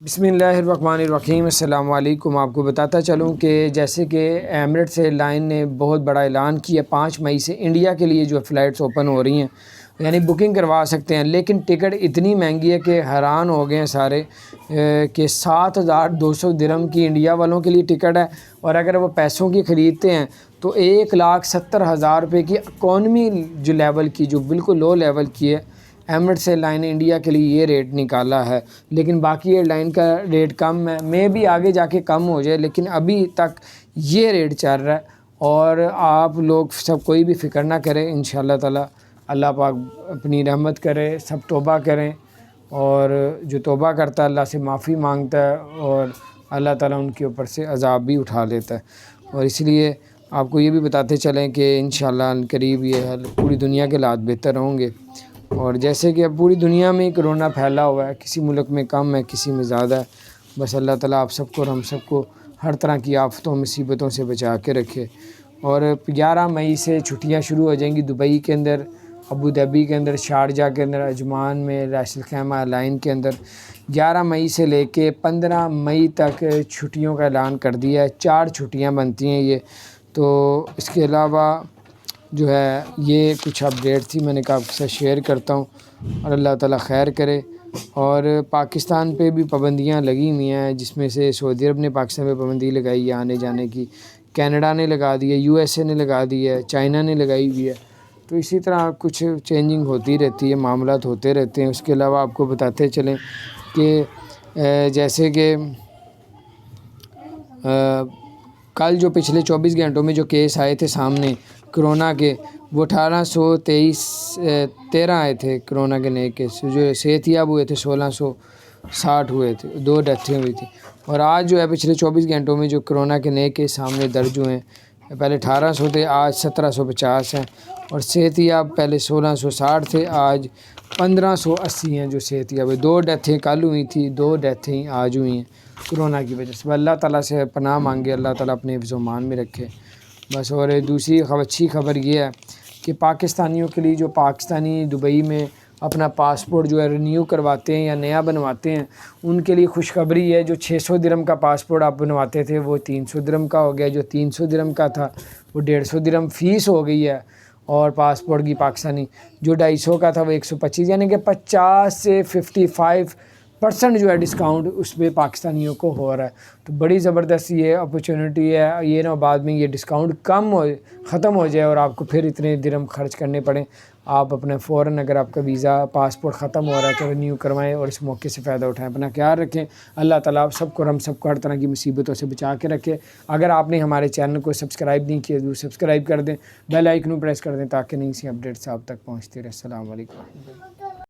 بسم اللہ الرحمن الرحیم۔ السلام علیکم۔ آپ کو بتاتا چلوں کہ جیسے کہ ایمریٹس ایئر لائن نے بہت بڑا اعلان کیا 5 مئی سے انڈیا کے لیے جو فلائٹس اوپن ہو رہی ہیں، یعنی بکنگ کروا سکتے ہیں، لیکن ٹکٹ اتنی مہنگی ہے کہ حیران ہو گئے ہیں سارے کہ 7,200 درہم کی انڈیا والوں کے لیے ٹکٹ ہے، اور اگر وہ پیسوں کی خریدتے ہیں تو 1,70,000 روپے کی اکانومی جو لیول کی، جو بالکل لو لیول کی ہے، ایمریٹس ایئر لائن نے انڈیا کے لیے یہ ریٹ نکالا ہے۔ لیکن باقی ایئر لائن کا ریٹ کم ہے، میں بھی آگے جا کے کم ہو جائے، لیکن ابھی تک یہ ریٹ چل رہا ہے۔ اور آپ لوگ سب کوئی بھی فکر نہ کریں، انشاءاللہ تعالی اللہ پاک اپنی رحمت کرے، سب توبہ کریں، اور جو توبہ کرتا ہے اللہ سے معافی مانگتا ہے، اور اللہ تعالیٰ ان کے اوپر سے عذاب بھی اٹھا لیتا ہے۔ اور اس لیے آپ کو یہ بھی بتاتے چلیں کہ انشاءاللہ قریب یہ پوری دنیا کے حالات بہتر ہوں گے۔ اور جیسے کہ اب پوری دنیا میں کرونا پھیلا ہوا ہے، کسی ملک میں کم ہے، کسی میں زیادہ ہے، بس اللہ تعالیٰ آپ سب کو اور ہم سب کو ہر طرح کی آفتوں مصیبتوں سے بچا کے رکھے۔ اور 11 مئی سے چھٹیاں شروع ہو جائیں گی دبئی کے اندر، ابو ظہبی کے اندر، شارجہ کے اندر، عجمان میں، راس الخیمہ لائن کے اندر 11 مئی سے لے کے 15 مئی تک چھٹیوں کا اعلان کر دیا ہے۔ 4 چھٹیاں بنتی ہیں یہ تو۔ اس کے علاوہ جو ہے یہ کچھ اپڈیٹ تھی، میں نے کہا آپ کے ساتھ شیئر کرتا ہوں، اور اللہ تعالیٰ خیر کرے۔ اور پاکستان پہ بھی پابندیاں لگی ہوئی ہیں، جس میں سے سعودی عرب نے پاکستان پہ پابندی لگائی ہے آنے جانے کی، کینیڈا نے لگا دی ہے، USA نے لگا دی ہے، چائنا نے لگائی ہوئی ہے۔ تو اسی طرح کچھ چینجنگ ہوتی رہتی ہے، معاملات ہوتے رہتے ہیں۔ اس کے علاوہ آپ کو بتاتے چلیں کہ جیسے کہ کل جو پچھلے 24 گھنٹوں میں جو کیس آئے تھے سامنے کرونا کے، وہ 13 آئے تھے کرونا کے نئے کیس، جو صحت یاب ہوئے تھے 1660 ہوئے تھے، 2 ڈیتھیں ہوئی تھیں۔ اور آج جو ہے پچھلے 24 گھنٹوں میں جو کرونا کے نئے کیس سامنے درج ہوئے ہیں، پہلے 1800 تھے، آج 1750 ہیں، اور صحت یاب پہلے 1660 تھے، آج 1580 ہیں جو صحت یاب ہے۔ 2 ڈیتھیں کل ہوئی تھی، 2 ڈیتھیں آج ہوئی ہیں کرونا کی وجہ سے۔ اللہ تعالیٰ سے پناہ مانگے، اللہ تعالیٰ اپنے حفظ و امان میں رکھے بس۔ اور دوسری اچھی خبر یہ ہے کہ پاکستانیوں کے لیے جو پاکستانی دبئی میں اپنا پاسپورٹ جو ہے رینیو کرواتے ہیں یا نیا بنواتے ہیں، ان کے لیے خوشخبری ہے۔ جو 600 درہم کا پاسپورٹ آپ بنواتے تھے وہ 300 درہم کا ہو گیا، جو 300 درہم کا تھا وہ 150 درہم فیس ہو گئی ہے، اور پاسپورٹ کی پاکستانی جو 250 کا تھا وہ 125، یعنی کہ 50 سے 55% جو ہے ڈسکاؤنٹ اس پہ پاکستانیوں کو ہو رہا ہے۔ تو بڑی زبردست یہ اپرچونٹی ہے، یہ نہ بعد میں یہ ڈسکاؤنٹ ختم ہو جائے اور آپ کو پھر اتنے درہم خرچ کرنے پڑیں۔ آپ اپنے فوراً اگر آپ کا ویزا پاسپورٹ ختم ہو رہا ہے تو رینیو کروائیں، اور اس موقع سے فائدہ اٹھائیں۔ اپنا خیال رکھیں، اللہ تعالیٰ آپ سب کو اور ہم سب کو ہر طرح کی مصیبتوں سے بچا کے رکھے۔ اگر آپ نے ہمارے چینل کو سبسکرائب نہیں کیا، ضرور سبسکرائب کر دیں، بیل آئیکن پریس کر دیں تاکہ نئی سی اپڈیٹس آپ تک پہنچتی رہے۔ السلام علیکم۔